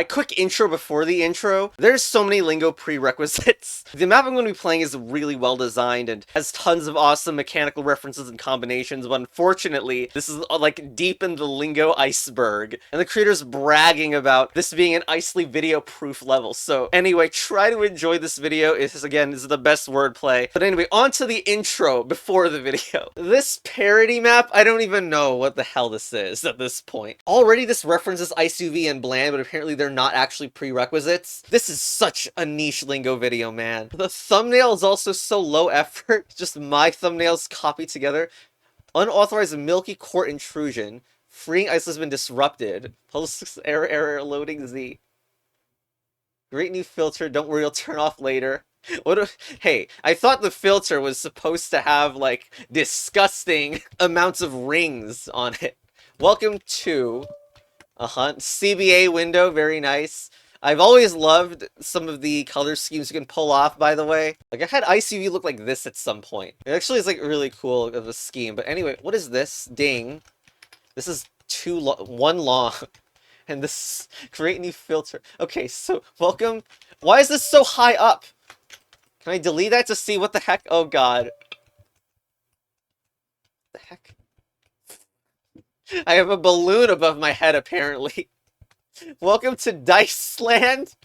Quick intro before the intro. There's so many Lingo prerequisites. The map I'm going to be playing is really well designed and has tons of awesome mechanical references and combinations, but unfortunately, this is like deep in the Lingo iceberg, and the creator's bragging about this being an Icely video proof level. So anyway, try to enjoy this video. This is the best wordplay. But anyway, on to the intro before the video. This parody map, I don't even know what the hell this is at this point. Already this references Souvey and Bland, but apparently they're not actually prerequisites. This is such a niche Lingo video, man. The thumbnail is also so low effort. Just my thumbnails copied together. Unauthorized Milky Court intrusion. Freeing ice has been disrupted. Post error loading Z. Great new filter. Don't worry, it'll turn off later. Hey, I thought the filter was supposed to have, like, disgusting amounts of rings on it. Welcome to a hunt. CBA window, very nice. I've always loved some of the color schemes you can pull off, by the way. Like, I had ICV look like this at some point. It actually is, like, really cool of a scheme. But anyway, what is this? Ding. This is one long. And this create new filter. Okay, so welcome. Why is this so high up? Can I delete that to see what the heck? Oh god. The heck? I have a balloon above my head apparently. Welcome to Dice Land.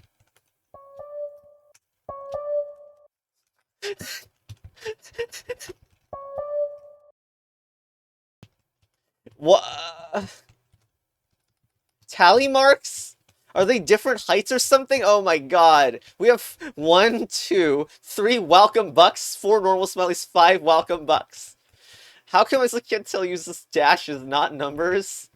What? Tally marks? Are they different heights or something? Oh my god. We have 1, 2, 3 welcome bucks, 4 normal smileys, 5 welcome bucks. How come as a kid tell use this dashes, not numbers?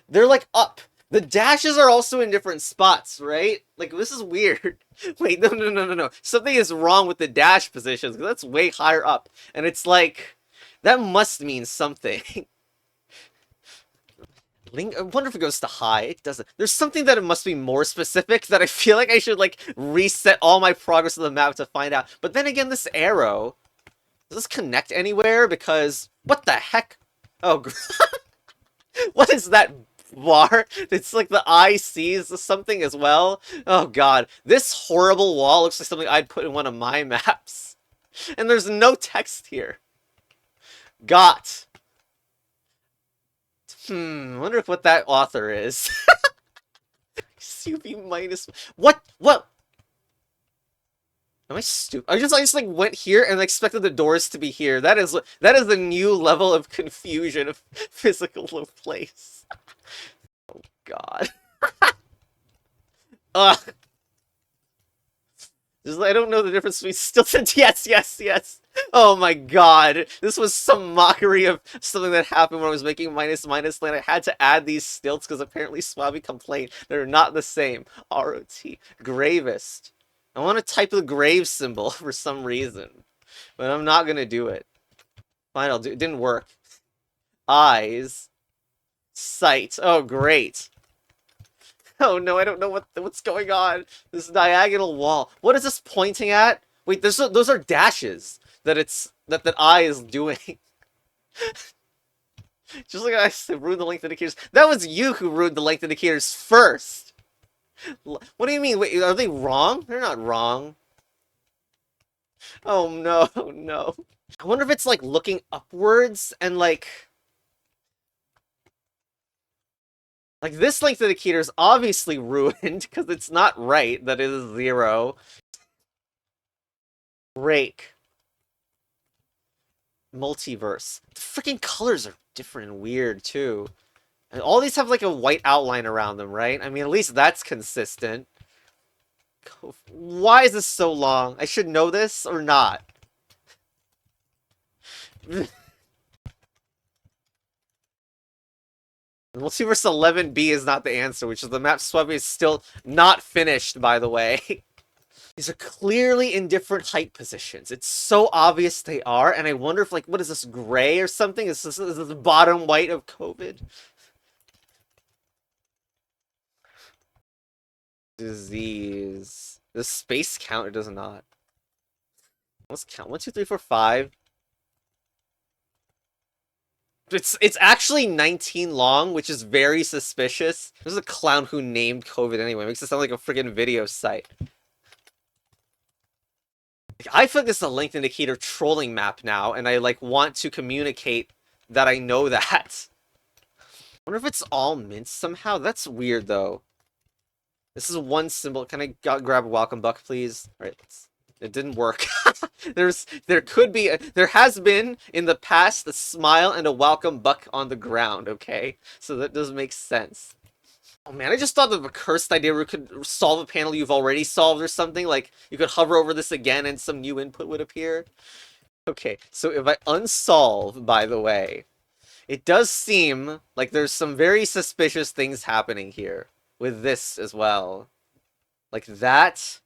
They're like up. The dashes are also in different spots, right? Like, this is weird. Wait, no. Something is wrong with the dash positions, because that's way higher up. And it's like, that must mean something. I wonder if it goes to high. It doesn't. There's something that it must be more specific that I feel like I should, like, reset all my progress of the map to find out. But then again, this arrow, does this connect anywhere? Because, what the heck? Oh, what is that bar? It's like the eye sees something as well. Oh god, this horrible wall looks like something I'd put in one of my maps. And there's no text here. Got. Wonder if what that author is. CP minus. What? What? Am I stupid? I just like went here and expected the doors to be here. That is a new level of confusion of physical place. Oh god. Ugh. Just, I don't know the difference between stilted. Yes. Oh my god. This was some mockery of something that happened when I was making minus land. I had to add these stilts because apparently Swabby complained. They're not the same. ROT. Gravest. I want to type the grave symbol for some reason. But I'm not gonna do it. Fine, I'll do it. It didn't work. Eyes. Sight. Oh, great. Oh no, I don't know what's going on. This diagonal wall. What is this pointing at? Wait, those are dashes that eye is doing. Just like I said, ruined the length indicators. That was you who ruined the length indicators first. What do you mean? Wait, are they wrong? They're not wrong. Oh no, no. I wonder if it's like looking upwards and like this length indicator is obviously ruined because it's not right. That is 0. Rake. Multiverse. The freaking colors are different and weird too. And all these have like a white outline around them, right? I mean, at least that's consistent. Why is this so long? I should know this or not? Multiverse 11B is not the answer, which is the map Swabby is still not finished, by the way. These are clearly in different height positions. It's so obvious they are, and I wonder if, like, what is this, gray or something? Is this the bottom white of COVID? Disease. Does space count or does not? Let's count. 1, 2, 3, 4, 5. It's actually 19 long, which is very suspicious. There's a clown who named COVID anyway. It makes it sound like a friggin' video site. I feel like this is a length indicator trolling map now, and I like want to communicate that I know that. I wonder if it's all minced somehow. That's weird though. This is one symbol. Can I grab a welcome buck, please? All right, it didn't work. There has been in the past a smile and a welcome buck on the ground. Okay, so that does make sense. Oh man, I just thought of a cursed idea where you could solve a panel you've already solved or something. Like you could hover over this again and some new input would appear. Okay, so if I unsolve, by the way, it does seem like there's some very suspicious things happening here with this as well. Like that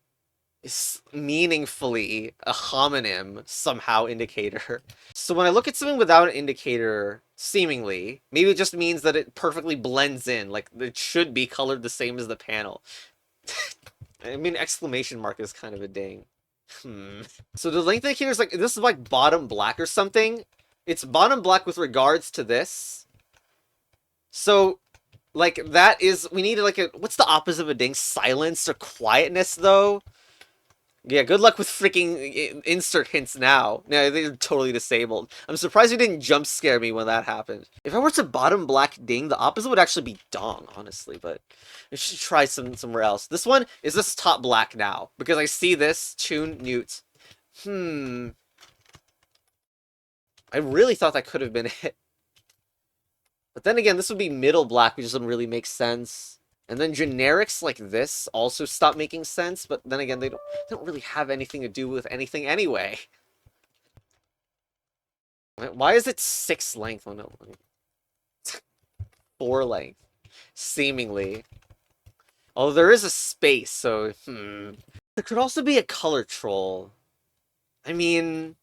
is meaningfully a homonym somehow indicator. So when I look at something without an indicator, seemingly, maybe it just means that it perfectly blends in, like it should be colored the same as the panel. I mean, exclamation mark is kind of a ding. So the length indicator is like, this is like bottom black or something. It's bottom black with regards to this. So, like, that is, we need like a, what's the opposite of a ding? Silence or quietness, though? Yeah, good luck with freaking insert hints now. Yeah, they're totally disabled. I'm surprised you didn't jump scare me when that happened. If I were to bottom black ding, the opposite would actually be dong, honestly, but I should try somewhere else. This one is this top black now, because I see this, tune, newt. I really thought that could have been it. But then again, this would be middle black, which doesn't really make sense. And then generics like this also stop making sense, but then again, they don't really have anything to do with anything anyway. Why is it 6 length? Oh no. 4 length. Seemingly. Although there is a space, so There could also be a color troll. I mean,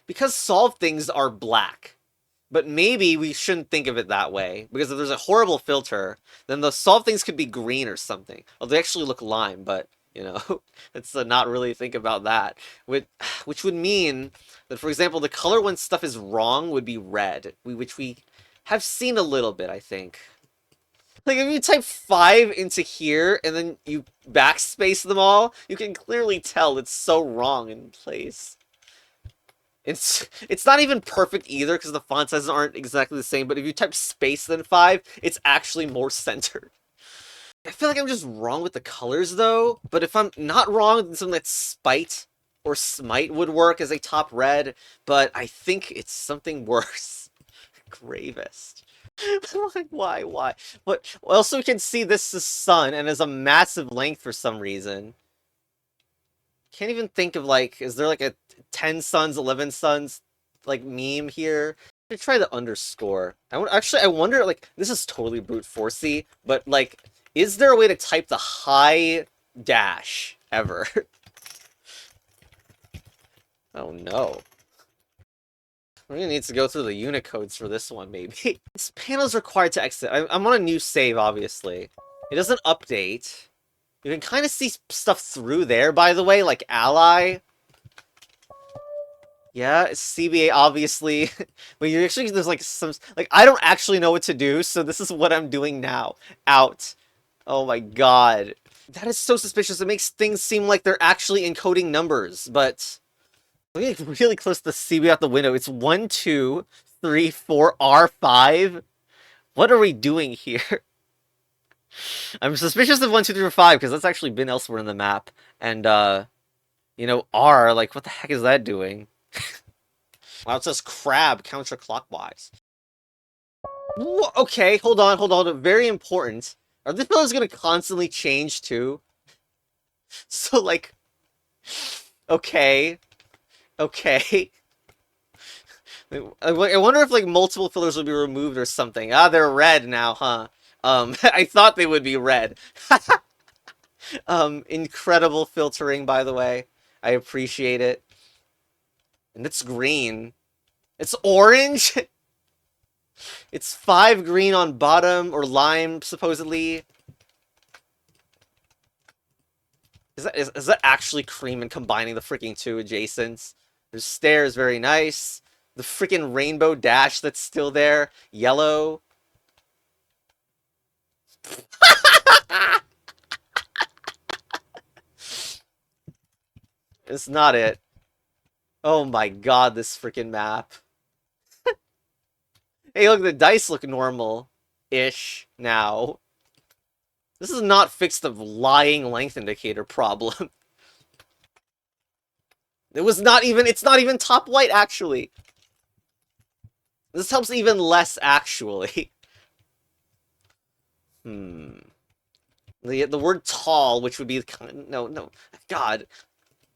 because solved things are black. But maybe we shouldn't think of it that way, because if there's a horrible filter, then the solved things could be green or something. Well, they actually look lime, but, you know, let's not really think about that. Which would mean that, for example, the color when stuff is wrong would be red, which we have seen a little bit, I think. Like, if you type 5 into here, and then you backspace them all, you can clearly tell it's so wrong in place. It's not even perfect either, because the font sizes aren't exactly the same, but if you type space then 5, it's actually more centered. I feel like I'm just wrong with the colors, though, but if I'm not wrong, then something like spite or smite would work as a top red, but I think it's something worse. Gravest. Like, why? But also we can see this is sun, and has a massive length for some reason. Can't even think of, like, is there like a 10 suns, 11 suns, like, meme here? I'm gonna try the underscore. I wonder, like, this is totally brute forcey, but, like, is there a way to type the high dash ever? Oh no. We're gonna need to go through the Unicodes for this one, maybe. This panel is required to exit. I'm on a new save, obviously. It doesn't update. You can kind of see stuff through there, by the way, like ally. Yeah, it's CBA, obviously. But you actually, there's like some, like, I don't actually know what to do, so this is what I'm doing now. Out. Oh my god. That is so suspicious. It makes things seem like they're actually encoding numbers, but look at really close to the CBA out the window. It's 1, 2, 3, 4, R5. What are we doing here? I'm suspicious of 1, 2, 3, 4, 5, because that's actually been elsewhere in the map. And, you know, R, like, what the heck is that doing? Wow, it says crab counterclockwise. Okay, hold on. Very important. Are these pillars gonna constantly change, too? So, like... Okay. I wonder if, like, multiple fillers will be removed or something. Ah, they're red now, huh? I thought they would be red. Incredible filtering, by the way. I appreciate it. And it's green. It's orange? It's 5 green on bottom, or lime, supposedly. Is that actually cream and combining the freaking two adjacents? There's stairs, very nice. The freaking rainbow dash that's still there. Yellow. It's not it. Oh my god, this freaking map. Hey, look, the dice look normal-ish now. This is not fixed the lying length indicator problem. It's not even top white, actually. This helps even less, actually. The word tall, which would be no, god.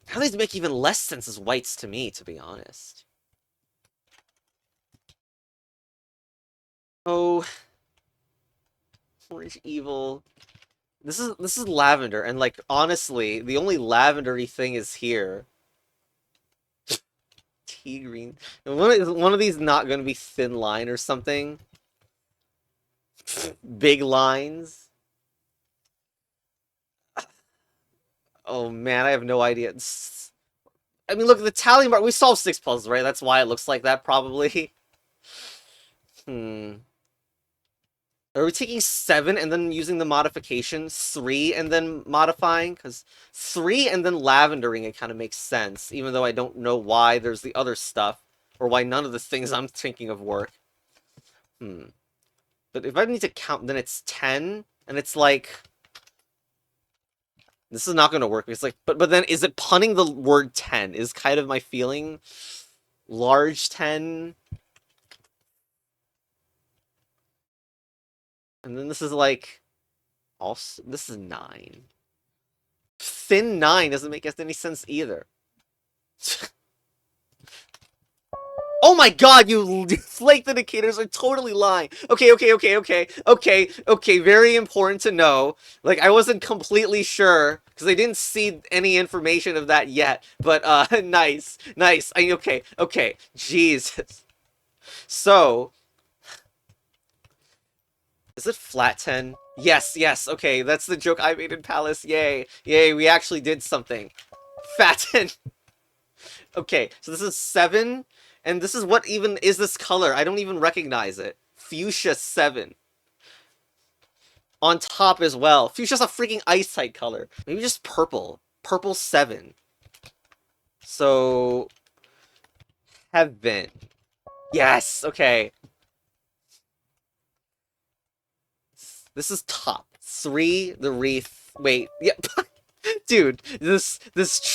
How do these make even less sense as whites to me, to be honest? Oh, orange evil. This is lavender, and like honestly, the only lavendery thing is here. Tea green. One of these not going to be thin line or something? Big lines. Oh man, I have no idea. I mean, look, the tally mark. We solved 6 puzzles, right? That's why it looks like that, probably. Are we taking 7 and then using the modification? 3 and then modifying? Because 3 and then lavendering, it kind of makes sense, even though I don't know why there's the other stuff, or why none of the things I'm thinking of work. But if I need to count, then it's 10, and it's like... This is not going to work. It's like, but then is it punning the word 10 is kind of my feeling. Large 10. And then this is like, also, this is 9. Thin 9 doesn't make any sense either. Oh my god, you flake indicators are totally lying. Okay, very important to know. Like, I wasn't completely sure, because I didn't see any information of that yet. But, nice. Okay, Jesus. So, is it flat 10? Yes, okay, that's the joke I made in Palace, yay, we actually did something. Fat 10. Okay, so this is 7, and this is what even is this color? I don't even recognize it. Fuchsia 7. On top as well. Fuchsia's a freaking ice-type color. Maybe just purple. Purple 7. So... Heaven. Yes, okay. This is top. 3, the wreath. Wait, yeah. Dude, this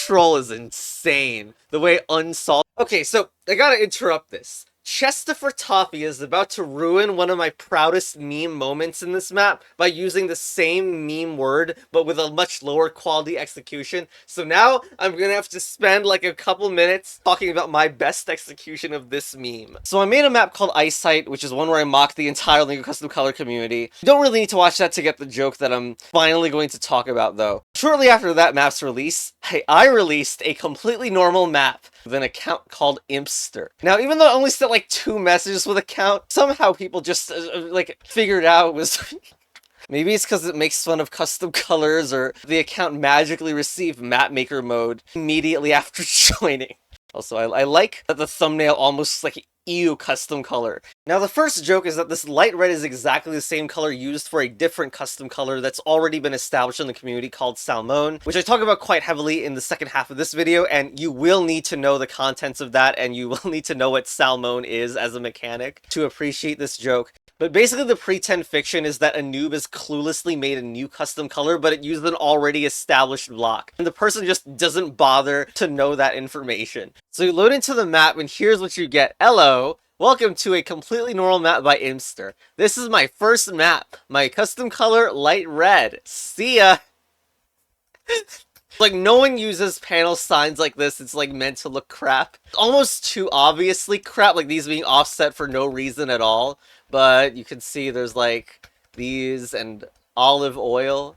troll is insane. The way unsolved. Okay, so I gotta interrupt this. Chestifer Toffee is about to ruin one of my proudest meme moments in this map by using the same meme word, but with a much lower quality execution. So now I'm gonna have to spend like a couple minutes talking about my best execution of this meme. So I made a map called Eyesight, which is one where I mocked the entire Lingo custom color community. You don't really need to watch that to get the joke that I'm finally going to talk about, though. Shortly after that map's release, I released a completely normal map with an account called Impster. Now, even though I only sent like 2 messages with account, somehow people just like figured out it was maybe it's because it makes fun of custom colors, or the account magically received mapmaker mode immediately after joining. Also, I like that the thumbnail almost like ew custom color. Now the first joke is that this light red is exactly the same color used for a different custom color that's already been established in the community called Salmon, which I talk about quite heavily in the second half of this video, and you will need to know the contents of that, and you will need to know what Salmon is as a mechanic to appreciate this joke. But basically the pretend fiction is that a noob has cluelessly made a new custom color, but it used an already established block. And the person just doesn't bother to know that information. So you load into the map, and here's what you get. Hello! Welcome to a completely normal map by Impster. This is my first map. My custom color, light red. See ya! Like, no one uses panel signs like this. It's like meant to look crap. Almost too obviously crap, like these being offset for no reason at all. But you can see there's like these and olive oil.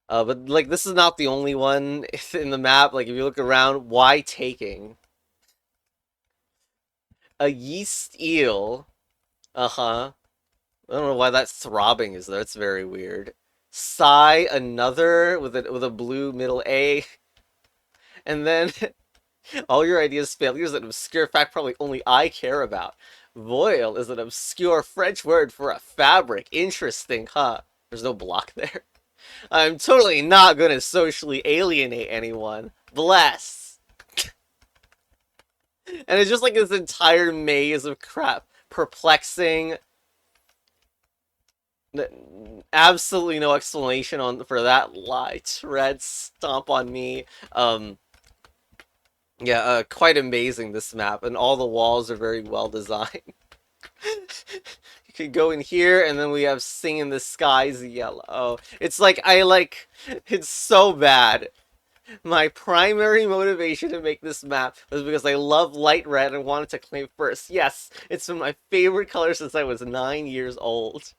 But like this is not the only one in the map. Like if you look around, why taking? A yeast eel. Uh-huh. I don't know why that throbbing is there. It's very weird. Sigh, another with a blue middle A. And then All your ideas failures, an obscure fact probably only I care about. Voile is an obscure French word for a fabric. Interesting, huh? There's no block there. I'm totally not gonna socially alienate anyone. Bless. And it's just like this entire maze of crap. Perplexing. Absolutely no explanation for that lie. Tread, stomp on me. Yeah, quite amazing, this map, and all the walls are very well designed. You could go in here, and then we have Sing in the Skies yellow. It's like, it's so bad. My primary motivation to make this map was because I love light red and wanted to claim first. Yes, it's been my favorite color since I was 9 years old.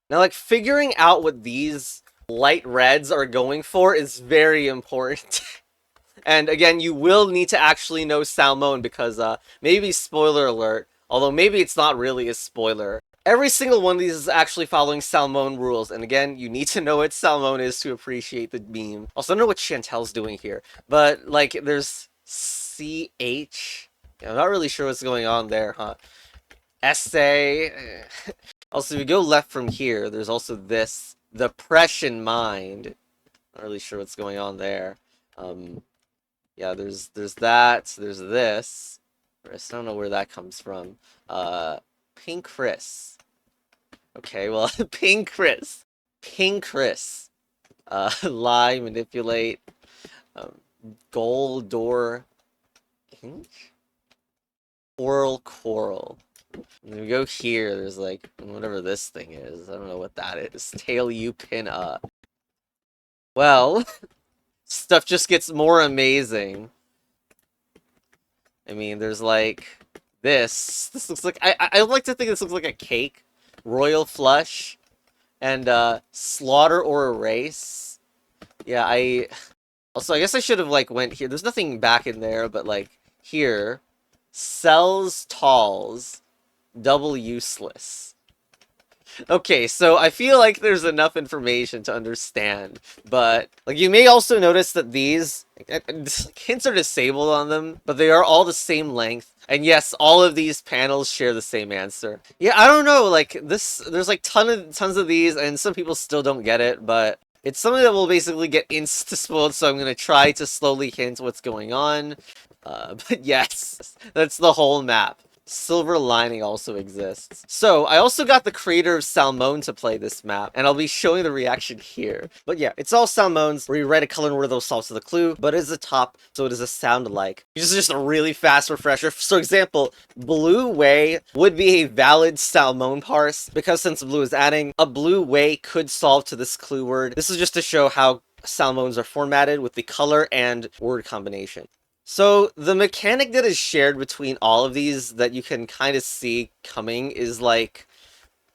Now, like, figuring out what these light reds are going for is very important. And again, you will need to actually know Salmon because, maybe spoiler alert, although maybe it's not really a spoiler. Every single one of these is actually following Salmon rules, and again, you need to know what Salmon is to appreciate the meme. Also, I don't know what Chantel's doing here, but, like, there's CH? Yeah, I'm not really sure what's going on there, huh? SA? Also, if you go left from here, there's also this, the Depression Mind. Not really sure what's going on there. Yeah, there's that, there's this. I don't know where that comes from. Pink Chris. Okay, well, Pink Chris. Pink Chris. Lie, manipulate. Goal, door. Pink? Coral. And then we go here, there's like, whatever this thing is. I don't know what that is. Tail you pin up. Well, stuff just gets more amazing. I mean, there's like this. This looks like I like to think this looks like a cake. Royal flush. And slaughter or erase. Yeah, I guess I should have like went here. There's nothing back in there, but like here. Cells talls. Double useless. Okay, so I feel like there's enough information to understand, but like you may also notice that these hints are disabled on them, but they are all the same length. And yes, all of these panels share the same answer. Yeah, I don't know, like there's like tons of these, and some people still don't get it, but it's something that will basically get insta-spoiled, so I'm gonna try to slowly hint what's going on. But yes, that's the whole map. Silver Lining also exists. So, I also got the creator of Salmon to play this map, and I'll be showing the reaction here. But yeah, it's all Salmons, where you write a color and word that solves the clue, but it is a top, so it is a sound alike. This is just a really fast refresher. So example, Blue Way would be a valid Salmon parse, because since Blue is adding, a Blue Way could solve to this clue word. This is just to show how Salmons are formatted with the color and word combination. So, the mechanic that is shared between all of these that you can kind of see coming is like...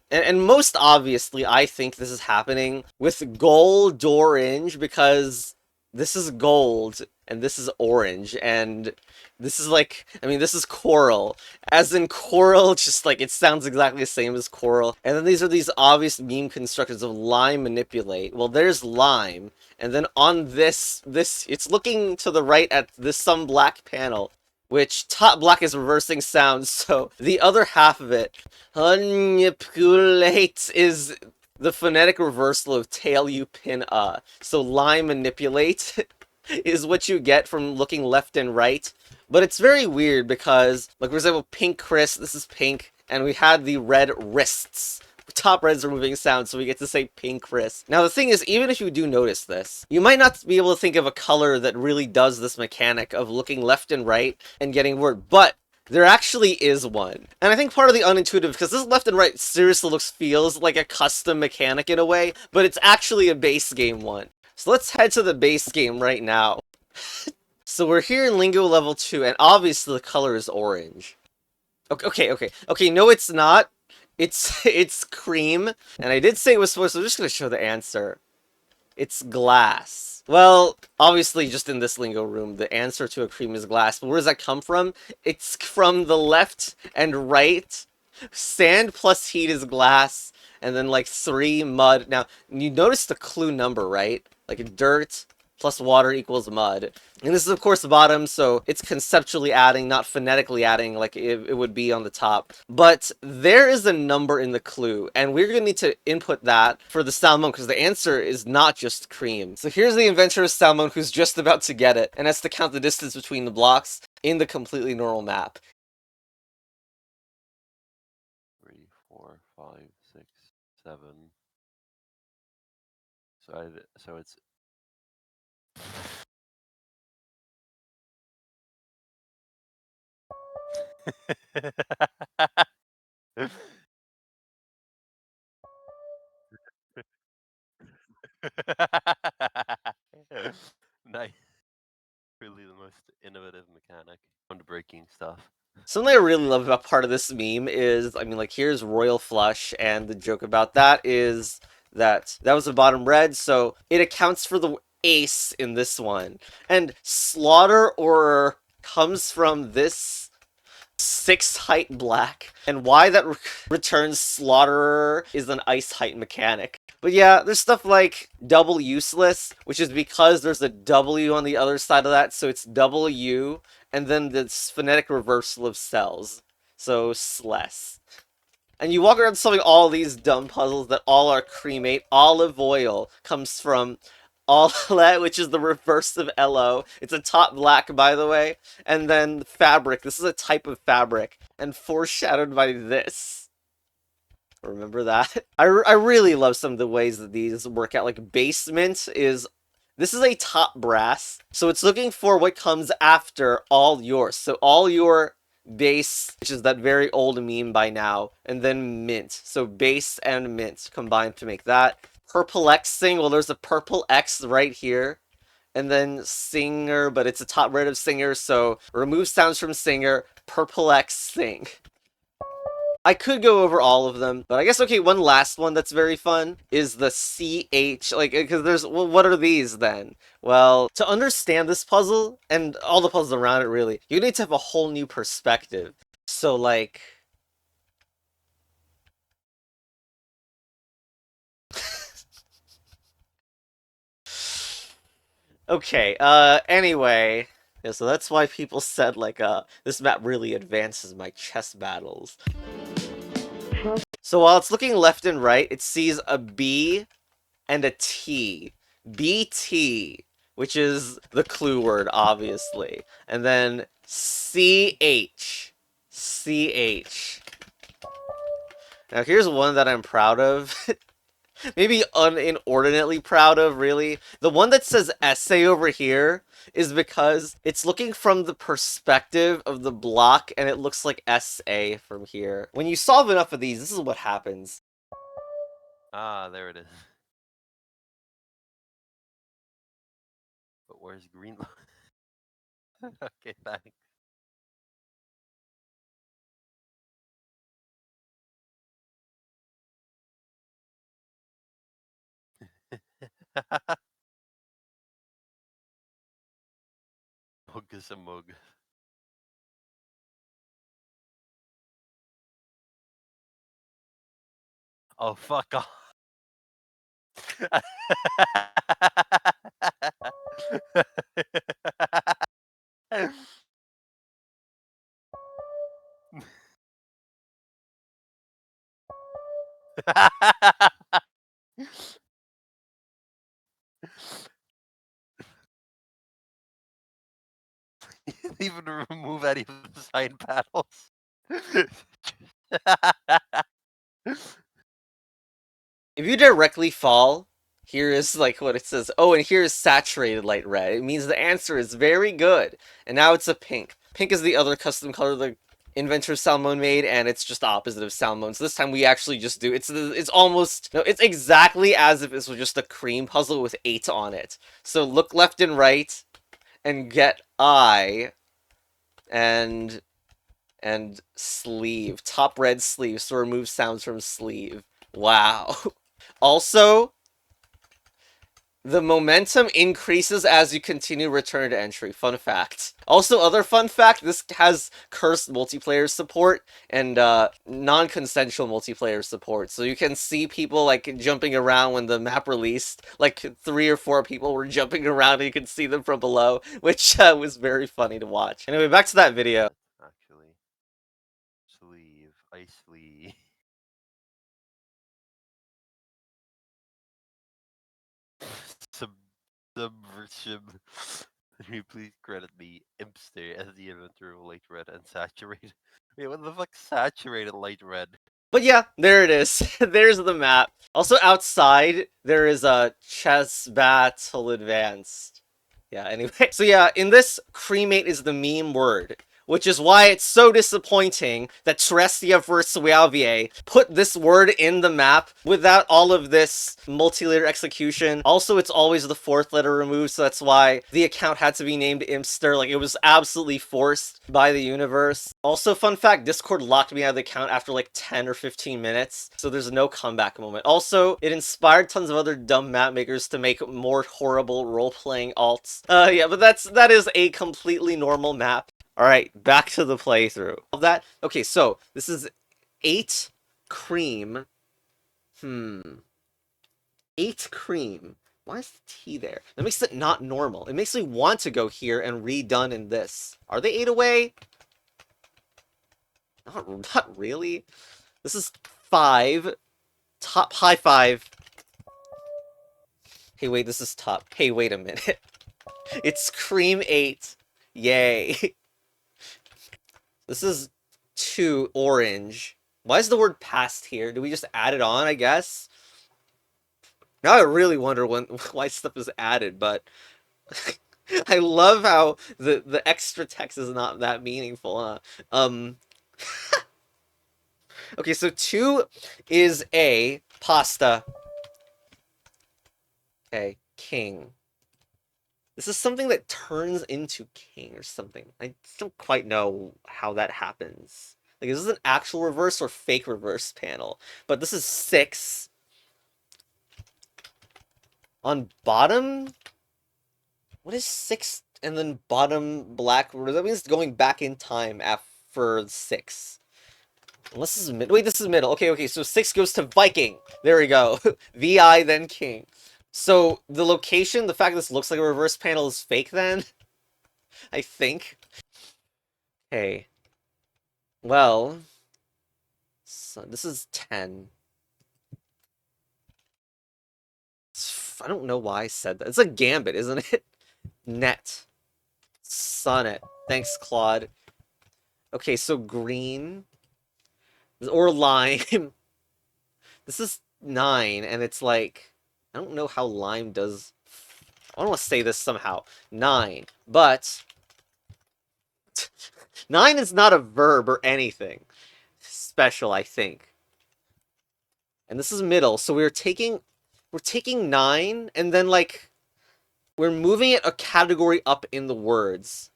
And most obviously, I think this is happening with gold orange, because this is gold, and this is orange, and this is like... I mean, this is coral. As in coral, just like, it sounds exactly the same as coral. And then these are these obvious meme constructions of lime manipulate. Well, there's lime. And then on this, it's looking to the right at this some black panel, which top black is reversing sound, so the other half of it, manipulate, is the phonetic reversal of tail you pin So lie manipulate is what you get from looking left and right. But it's very weird because, like for example, Pink Chris, this is pink, and we had the red wrists. Top red's removing sound, so we get to say Pink Chris. Now the thing is, even if you do notice this, you might not be able to think of a color that really does this mechanic of looking left and right and getting word, but there actually is one. And I think part of the unintuitive, because this left and right seriously feels like a custom mechanic in a way, but it's actually a base game one. So let's head to the base game right now. So we're here in Lingo level 2, and obviously the color is orange. Okay, no it's not. It's cream, and I did say it was supposed to, I'm just gonna show the answer. It's glass. Well, obviously, just in this lingo room, the answer to a cream is glass, but where does that come from? It's from the left and right. Sand plus heat is glass, and then, like, 3, mud. Now, you notice the clue number, right? Like, dirt, plus water equals mud. And this is, of course, the bottom, so it's conceptually adding, not phonetically adding like it would be on the top. But there is a number in the clue, and we're going to need to input that for the salmon, because the answer is not just cream. So here's the adventurous salmon who's just about to get it, and has to count the distance between the blocks in the completely normal map. 3, 4, 5, 6, 7. So it's nice. Really the most innovative mechanic. On to breaking stuff. Something I really love about part of this meme is, I mean, like, here's Royal Flush, and the joke about that is that was the bottom red, so it accounts for the ace in this one. And Slaughter or comes from this 6 height black, and why that returns Slaughterer is an ice height mechanic. But yeah, there's stuff like double useless, which is because there's a W on the other side of that, so it's W, and then this phonetic reversal of cells, so sless. And you walk around solving all these dumb puzzles that all are cremate. Olive oil comes from Olet, which is the reverse of LO. It's a top black, by the way. And then fabric. This is a type of fabric. And foreshadowed by this. Remember that? I really love some of the ways that these work out. Like, basement is... This is a top brass. So it's looking for what comes after all yours. So all your base, which is that very old meme by now, and then mint. So base and mint combined to make that. Perplexing, well, there's a purple X right here. And then singer, but it's a top red of singer, so remove sounds from singer, purple X sing. I could go over all of them, but I guess, okay, one last one that's very fun is the CH, like, because there's, well, what are these then? Well, to understand this puzzle, and all the puzzles around it really, you need to have a whole new perspective. So, like... Okay, anyway... Yeah, so that's why people said, like, this map really advances my chess battles. So while it's looking left and right, it sees a B and a T. BT, which is the clue word, obviously. And then CH. CH. Now here's one that I'm proud of. Maybe inordinately proud of, really. The one that says essay over here is because it's looking from the perspective of the block, and it looks like SA from here. When you solve enough of these, this is what happens. Ah, there it is. But where's green? Okay, thanks. Mogus a mug. Oh, fuck off. Even remove any of the side panels. If you directly fall, here is like what it says. Oh, and here is saturated light red. It means the answer is very good. And now it's a pink. Pink is the other custom color the inventor of Salmon made, and it's just the opposite of Salmon. So this time we actually just do it's almost no, it's exactly as if this was just a cream puzzle with 8 on it. So look left and right, and get I, and sleeve, top red sleeve. So remove sounds from sleeve. Wow. Also, The momentum increases as you continue return to entry. Fun fact. Also, other fun fact, this has cursed multiplayer support and non-consensual multiplayer support. So you can see people like jumping around when the map released. Like 3 or 4 people were jumping around and you could see them from below, which was very funny to watch. Anyway, back to that video. Actually, sleeve, I sleeve. Sub subversive. Can you please credit me, Impster, as the inventor of light red and saturated? Wait, what the fuck? Saturated light red. But yeah, there it is. There's the map. Also outside, there is a chess battle advanced. Yeah, anyway. So yeah, in this, cremate is the meme word, which is why it's so disappointing that Terestia vs. Suavier put this word in the map without all of this multi-layer execution. Also, it's always the 4th letter removed, so that's why the account had to be named Impster. Like, it was absolutely forced by the universe. Also, fun fact, Discord locked me out of the account after like 10 or 15 minutes, so there's no comeback moment. Also, it inspired tons of other dumb map makers to make more horrible role-playing alts. Yeah, but that is a completely normal map. Alright, back to the playthrough. Of that, okay, so this is 8 cream. 8 cream. Why is the T there? That makes it not normal. It makes me want to go here and redone in this. Are they 8 away? Not really. This is 5. Top, high 5. Hey, wait, this is top. Hey, wait a minute. It's cream 8. Yay. This is 2, orange. Why is the word past here? Do we just add it on, I guess? Now I really wonder why stuff is added, but I love how the extra text is not that meaningful, huh? Okay, so 2 is a pasta. Okay, king. This is something that turns into king or something. I don't quite know how that happens. Like, is this an actual reverse or fake reverse panel? But this is 6. On bottom? What is 6 and then bottom black? That means going back in time after 6. Unless this is mid. Wait, this is middle. Okay, so 6 goes to Viking. There we go. VI, then king. So the location, the fact that this looks like a reverse panel is fake then? I think. Hey. Well. So this is 10. I don't know why I said that. It's a gambit, isn't it? Net. Sonnet. Thanks, Claude. Okay, so green. Or lime. This is 9, and it's like... I don't know how lime does... I don't want to say this somehow. 9. But... 9 is not a verb or anything special, I think. And this is middle, so we're taking 9, and then, like... We're moving it a category up in the words.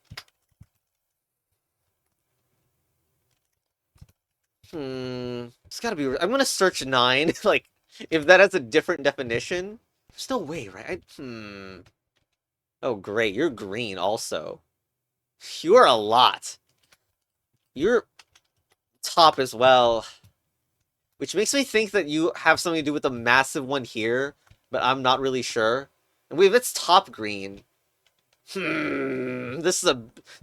It's gotta be... I'm gonna search 9, like, if that has a different definition. There's no way, right? Oh, great, you're green also. You are a lot. You're top as well. Which makes me think that you have something to do with the massive one here, but I'm not really sure. And wait, if it's top green... This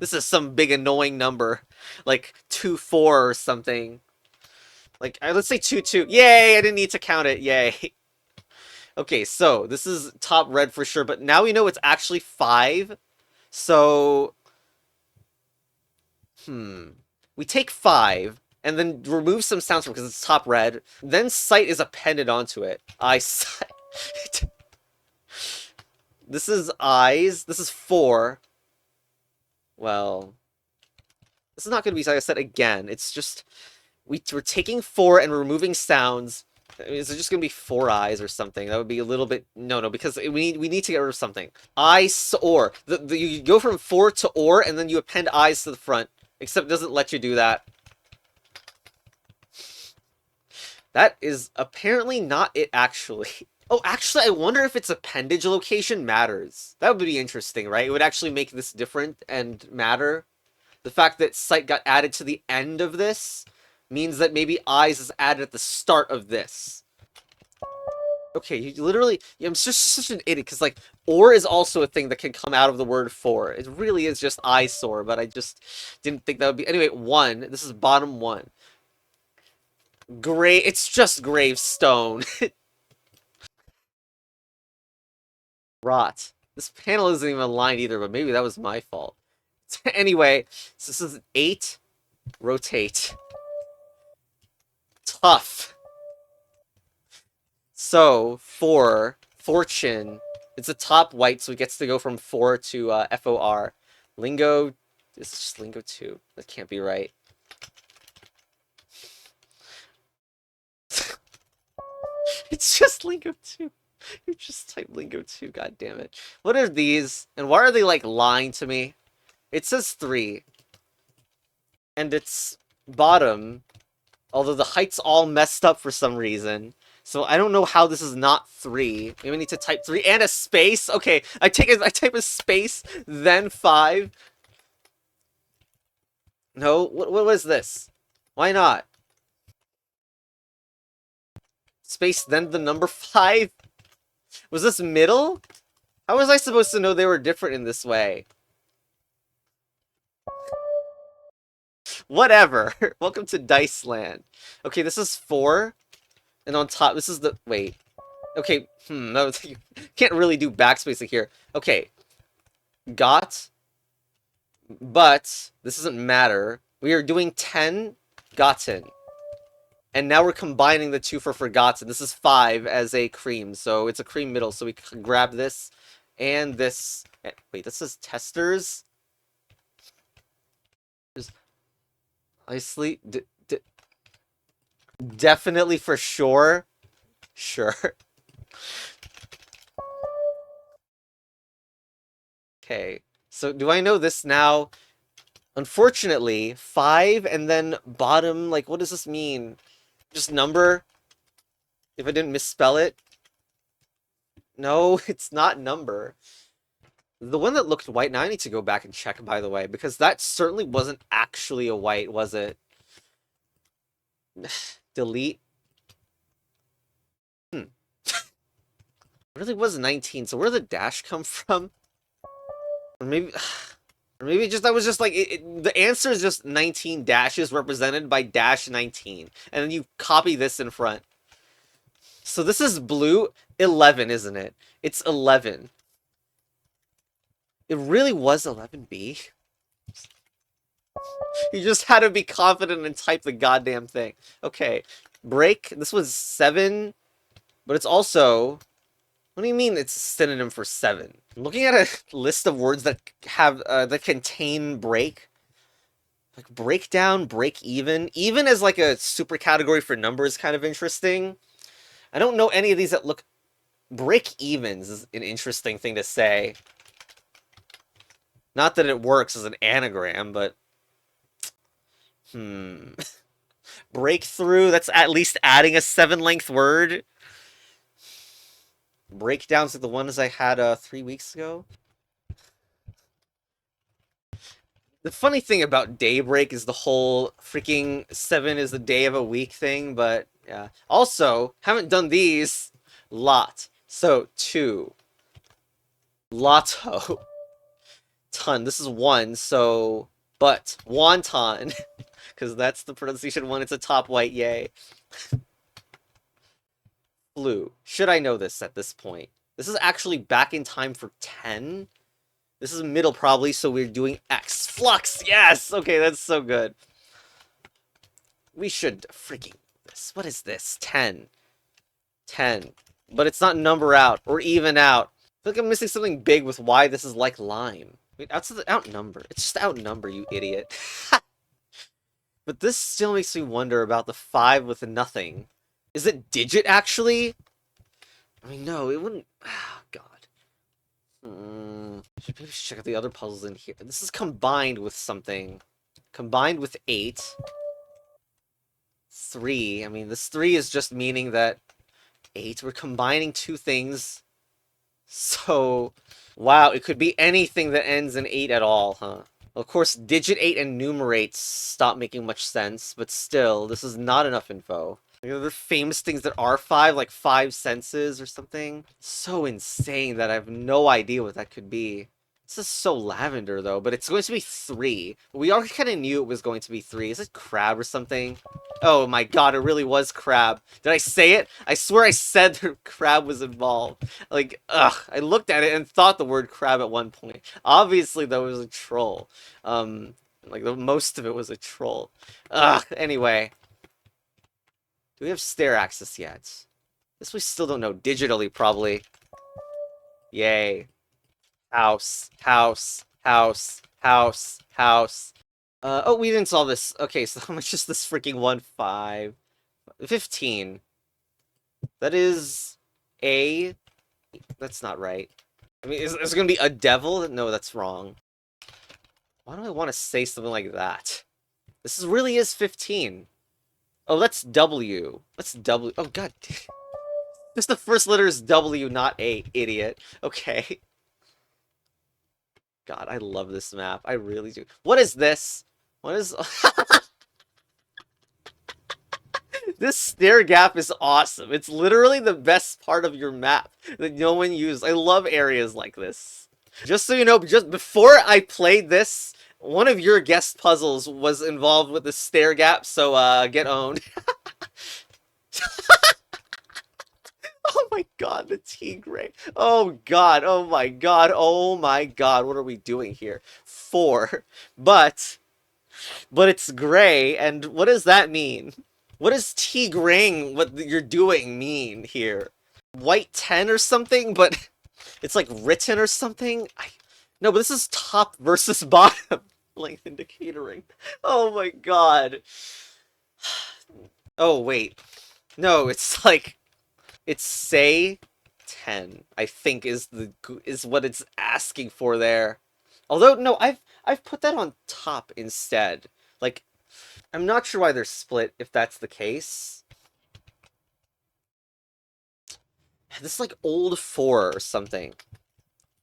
is some big annoying number. Like 2-4 or something. Like, let's say 2-2. Yay, I didn't need to count it. Yay. Okay, so this is top red for sure, but now we know it's actually 5. So, we take 5 and then remove some sounds from because it's top red. Then sight is appended onto it. Eyesight. This is eyes. This is 4. Well, this is not going to be, like I said, again. It's just, we're taking 4 and removing sounds. Is it just going to be 4 eyes or something? That would be a little bit... No, because we need to get rid of something. Eyes or. You go from 4 to or, and then you append eyes to the front. Except it doesn't let you do that. That is apparently not it, actually. Oh, actually, I wonder if its appendage location matters. That would be interesting, right? It would actually make this different and matter. The fact that site got added to the end of this means that maybe eyes is added at the start of this. Okay, you literally... I'm just such an idiot, because, like, or is also a thing that can come out of the word for. It really is just eyesore, but I just didn't think that would be... Anyway, 1. This is bottom 1. It's just gravestone. Rot. This panel isn't even aligned either, but maybe that was my fault. Anyway, so this is 8. Rotate. Tough. So, 4. Fortune. It's a top white, so it gets to go from 4 to FOR. Lingo. This is just Lingo 2. That can't be right. It's just Lingo 2. You just type Lingo 2, god damn it. What are these? And why are they, like, lying to me? It says 3. And it's bottom. Although the height's all messed up for some reason. So I don't know how this is not 3. Maybe I need to type 3 and a space? Okay, I type a space, then 5. No, what was this? Why not? Space, then the number 5? Was this middle? How was I supposed to know they were different in this way? Whatever. Welcome to Dice Land. Okay, this is 4. And on top, this is the... Wait. Okay, no, you can't really do backspacing here. Okay. Got. But, this doesn't matter. We are doing 10 gotten. And now we're combining the 2 for forgotten. This is 5 as a cream, so it's a cream middle. So we can grab this and this. Wait, this is testers? I sleep. Definitely for sure. Sure. Okay. So do I know this now? Unfortunately, 5 and then bottom, like, what does this mean? Just number? If I didn't misspell it? No, it's not number. The one that looked white, now I need to go back and check, by the way, because that certainly wasn't actually a white, was it? Delete. It really was 19, so where did the dash come from? Or maybe just that was just like the answer is just 19 dashes represented by dash 19, and then you copy this in front. So this is blue 11, isn't it? It's 11. It really was 11B. You just had to be confident and type the goddamn thing. Okay, break. This was 7, but it's also... What do you mean it's a synonym for 7? I'm looking at a list of words that have that contain break. Like breakdown, break even. Even as like a super category for numbers, kind of interesting. I don't know any of these that look... Break evens is an interesting thing to say. Not that it works as an anagram, but... Breakthrough, that's at least adding a 7-length word. Breakdowns like the ones I had 3 weeks ago. The funny thing about daybreak is the whole freaking 7 is the day of a week thing, but yeah. Also, haven't done these. Lot. So, 2. Lotto. Ton. This is 1, so... But. Wonton. Because that's the pronunciation one. It's a top white, yay. Flu. Should I know this at this point? This is actually back in time for 10. This is middle probably, so we're doing X. Flux! Yes! Okay, that's so good. We should freaking... What is this? 10. 10. But it's not number out, or even out. I feel like I'm missing something big with why this is like lime. Wait, outnumber. It's just outnumber, you idiot. But this still makes me wonder about the 5 with nothing. Is it digit, actually? I mean, no, it wouldn't... Oh, God. Should maybe check out the other puzzles in here. This is combined with something. Combined with 8. 3. I mean, this 3 is just meaning that 8. We're combining two things. So, wow, it could be anything that ends in 8 at all, huh? Of course, digit 8 and numerates stop making much sense, but still, this is not enough info. Like, are there famous things that are 5, like 5 senses or something? So insane that I have no idea what that could be. This is so lavender, though, but it's going to be 3. We already kind of knew it was going to be 3. Is it crab or something? Oh my god, it really was crab. Did I say it? I swear I said the crab was involved. Like, ugh, I looked at it and thought the word crab at one point. Obviously, that was a troll. Like, most of it was a troll. Ugh, anyway. Do we have stair access yet? This we still don't know. Digitally, probably. Yay. House, house, house, house, house. Oh, we didn't solve this. Okay, so how much is this freaking one? 5. 15. That is a... That's not right. I mean, is it gonna be a devil? No, that's wrong. Why do I want to say something like that? Really is 15. Oh, that's W. That's W. Oh, god. Just the first letter is W, not A, idiot. Okay. God, I love this map. I really do. What is this? What is... This stair gap is awesome. It's literally the best part of your map that no one used. I love areas like this. Just so you know, just before I played this, one of your guest puzzles was involved with the stair gap, so get owned. Oh my god, the tigre. Oh god, oh my god, oh my god, what are we doing here? 4. But it's gray, and what does that mean? What does tigreing, what you're doing, mean here? White 10 or something, but it's like written or something? No, but this is top versus bottom length indicatoring. Oh my god. Oh, wait. No, it's like... It's say 10, I think is what it's asking for there. Although, no, I've put that on top instead. Like, I'm not sure why they're split, if that's the case. This is like old 4 or something.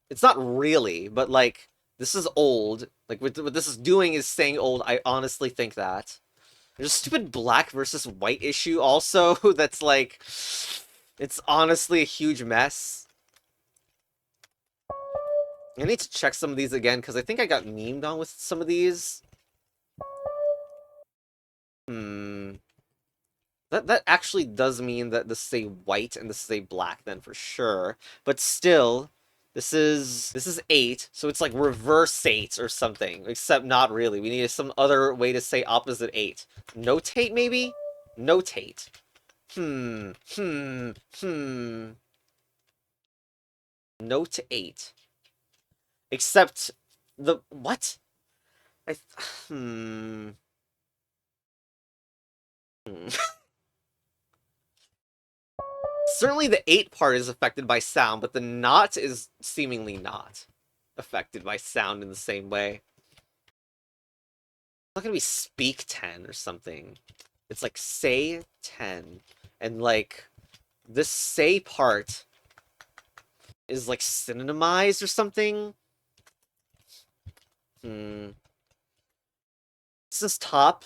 It's not really, but like, this is old. Like, what this is doing is saying old. I honestly think that. There's a stupid black versus white issue also that's like... It's honestly a huge mess. I need to check some of these again, because I think I got memed on with some of these. That actually does mean that this is a white and this is a black then for sure. But still, this is 8, so it's like reverse 8 or something. Except not really. We need some other way to say opposite 8. Notate maybe? Notate. Note 8. Except the what? I Certainly the 8 part is affected by sound, but the not is seemingly not affected by sound in the same way. It's not gonna be speak 10 or something. It's like say 10. And like this say part is like synonymized or something. This is top.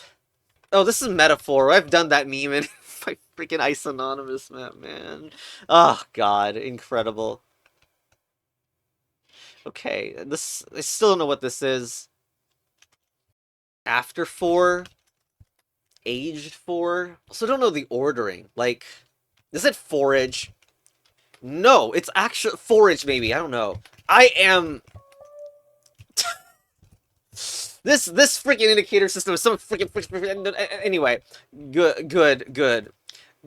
Oh, this is metaphor. I've done that meme in my freaking Isononymous map, man. Oh god, incredible. Okay, this I still don't know what this is. After 4, aged 4. Also don't know the ordering. Like, is it forage? No, it's actually forage maybe. I don't know. I am this freaking indicator system is some freaking anyway. Good.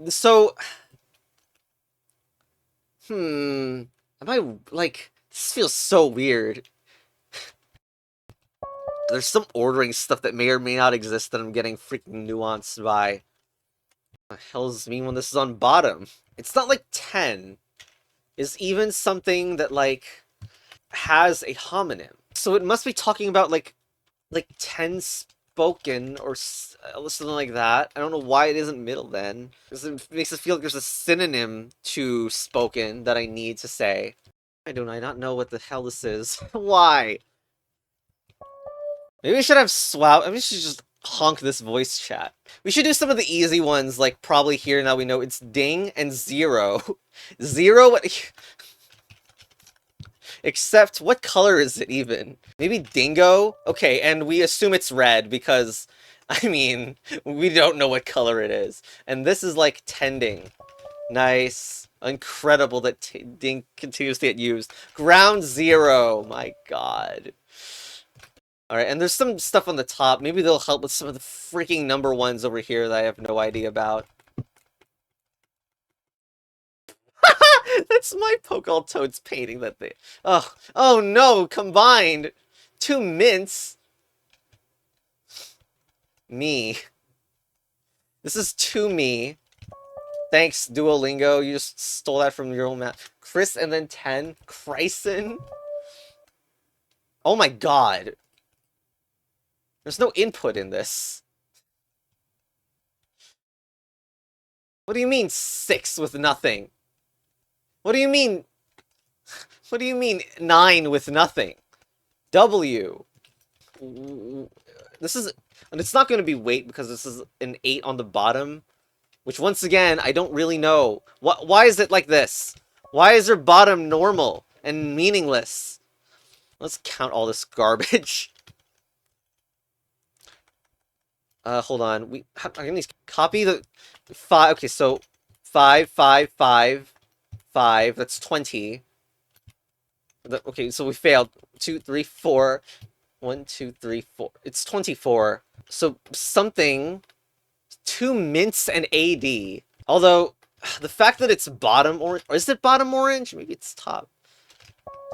So am I like this feels so weird. There's some ordering stuff that may or may not exist that I'm getting freaking nuanced by. What the hell does this mean when this is on bottom? It's not like 10 is even something that like has a homonym. So it must be talking about like 10 spoken or something like that. I don't know why it isn't middle then. Because it makes it feel like there's a synonym to spoken that I need to say. Why don't I not know what the hell this is? Why? Maybe we should have maybe we should just honk this voice chat. We should do some of the easy ones, like probably here now we know it's ding and zero. Zero, except what color is it even? Maybe dingo? Okay, and we assume it's red because, I mean, we don't know what color it is. And this is like tending. Nice. Incredible that ding continues to get used. Ground zero. My god. Alright, and there's some stuff on the top. Maybe they'll help with some of the freaking number ones over here that I have no idea about. That's my Pokeball Toad's painting that they... Oh no, combined! Two mints? Me. This is to me. Thanks, Duolingo. You just stole that from your own map. Chris and then 10. Chryson? Oh my god. There's no input in this. What do you mean 6 with nothing? What do you mean? What do you mean 9 with nothing? W. This is... And it's not going to be weight because this is an 8 on the bottom. Which, once again, I don't really know. Why is it like this? Why is their bottom normal and meaningless? Let's count all this garbage. Hold on. I can at least copy the 5. Okay, so 5, 5, 5, 5. That's 20. Okay, so we failed. 2, 3, 4. 1, 2, 3, 4. It's 24. So something. 2 mints and AD. Although the fact that it's bottom orange, or is it bottom orange? Maybe it's top.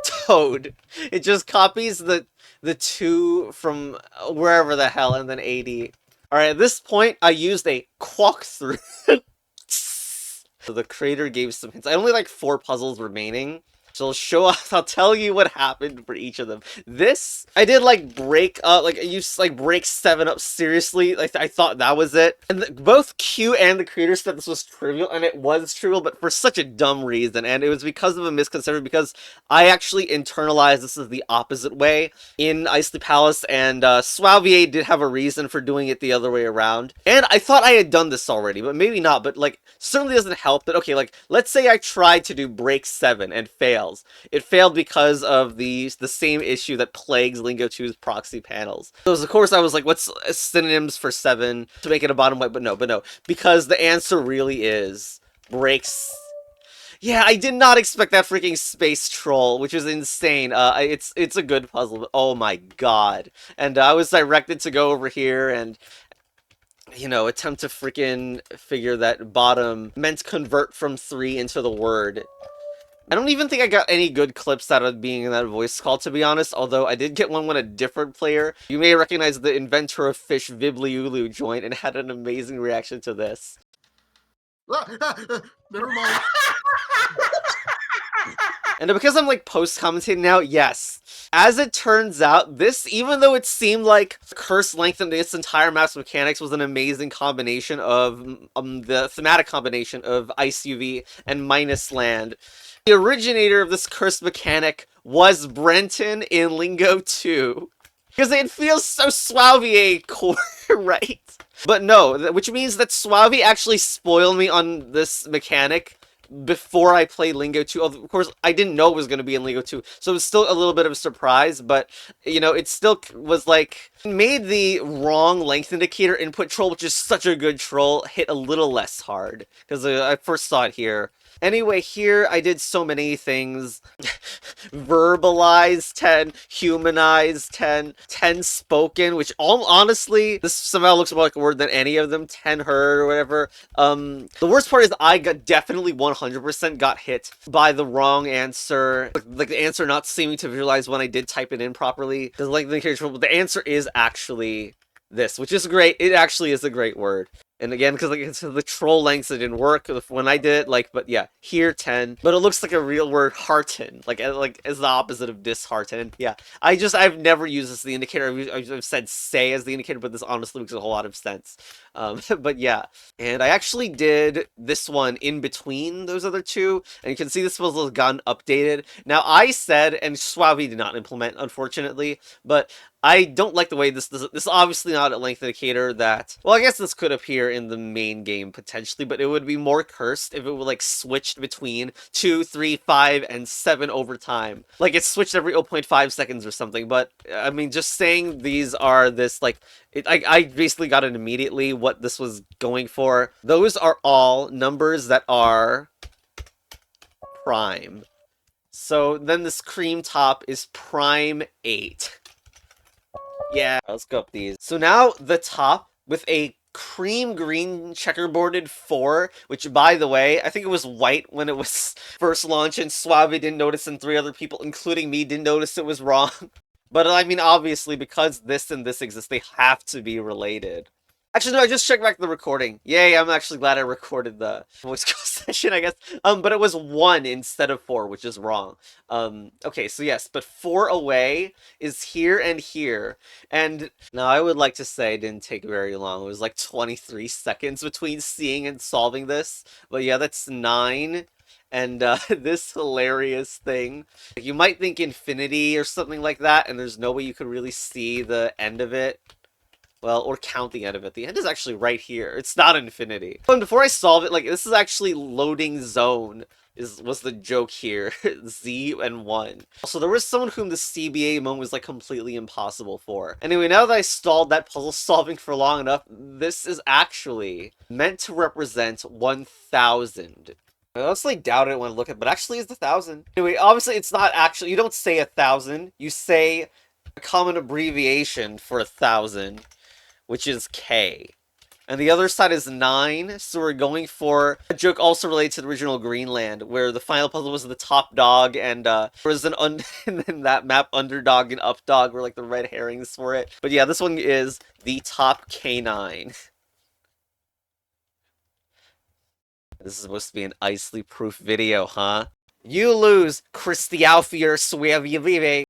Toad. It just copies the 2 from wherever the hell and then AD. Alright, at this point, I used a walkthrough. So the creator gave some hints. I only like 4 puzzles remaining. So I'll tell you what happened for each of them. This, I did like break up, like I used like break 7 up seriously. Like I thought that was it. And both Q and the creator said this was trivial, and it was trivial, but for such a dumb reason. And it was because of a misconception, because I actually internalized this is the opposite way in Isley Palace, and Souvey did have a reason for doing it the other way around. And I thought I had done this already, but maybe not. But like, certainly doesn't help that, okay, like, let's say I tried to do break 7 and failed. It failed because of the same issue that plagues Lingo 2's proxy panels. So of course I was like, what's synonyms for 7 to make it a bottom white? But no, because the answer really is breaks. Yeah, I did not expect that freaking space troll, which is insane. It's a good puzzle, but oh my god. And I was directed to go over here and, you know, attempt to freaking figure that bottom meant convert from 3 into the word. I don't even think I got any good clips out of being in that voice call, to be honest, although I did get one when a different player. You may recognize the inventor of fish Vibliulu joined and had an amazing reaction to this. Never mind. And because I'm like post-commentating now, yes. As it turns out, this, even though it seemed like Curse lengthened its entire map's mechanics, was an amazing combination of, the thematic combination of Ice UV and Minus Land. The originator of this cursed mechanic was Brenton in Lingo 2. Because it feels so Souvey core, right? But no, which means that Souvey actually spoiled me on this mechanic before I played Lingo 2. Of course, I didn't know it was going to be in Lingo 2, so it was still a little bit of a surprise, but, you know, it still was like, made the wrong length indicator input troll, which is such a good troll, hit a little less hard, because I first saw it here. Anyway, here I did so many things. Verbalize 10, humanize 10, 10 spoken, which honestly, this somehow looks more like a word than any of them, 10 heard or whatever. The worst part is I definitely 100% got hit by the wrong answer. Like the answer not seeming to visualize when I did type it in properly. Because like the answer is actually this, which is great. It actually is a great word. And again, because like it's the troll lengths, it didn't work when I did it. Like, but yeah, here 10. But it looks like a real word hearten, like as the opposite of dishearten. Yeah, I've never used this as the indicator. I've said say as the indicator, but this honestly makes a whole lot of sense. But yeah, and I actually did this one in between those other two, and you can see this puzzle has gotten updated. Now I said, and Souvey did not implement, unfortunately, but I don't like the way this is obviously not a length indicator that, well, I guess this could appear in the main game potentially, but it would be more cursed if it would like switched between 2, 3, 5, and 7 over time. Like it switched every 0.5 seconds or something, but I mean, just saying these are this like, I basically got it immediately what this was going for. Those are all numbers that are prime. So then this cream top is prime 8. Yeah, let's go up these. So now the top with a cream green checkerboarded 4, which by the way, I think it was white when it was first launched and Souvey didn't notice and 3 other people, including me, didn't notice it was wrong. But I mean, obviously, because this and this exist, they have to be related. Actually, no, I just checked back the recording. Yay, I'm actually glad I recorded the voice call session, I guess. But it was 1 instead of 4, which is wrong. Okay, so yes, but 4 away is here and here. And now I would like to say it didn't take very long. It was like 23 seconds between seeing and solving this. But yeah, that's 9. And this hilarious thing. Like, you might think infinity or something like that, and there's no way you could really see the end of it. Well, or count the end of it. The end is actually right here. It's not infinity. But before I solve it, like, this is actually loading zone was the joke here. Z and 1. So there was someone whom the CBA moment was, like, completely impossible for. Anyway, now that I stalled that puzzle solving for long enough, this is actually meant to represent 1,000. I honestly doubted it when I look at it, but actually it's 1,000. Anyway, obviously it's not actually, you don't say 1,000, you say a common abbreviation for 1,000, which is K. And the other side is 9, so we're going for a joke also related to the original Greenland, where the final puzzle was the top dog, and there was and then that map underdog and updog were like the red herrings for it. But yeah, this one is the top K9. This is supposed to be an Icely proof video, huh? You lose, Christialfier Suevivive.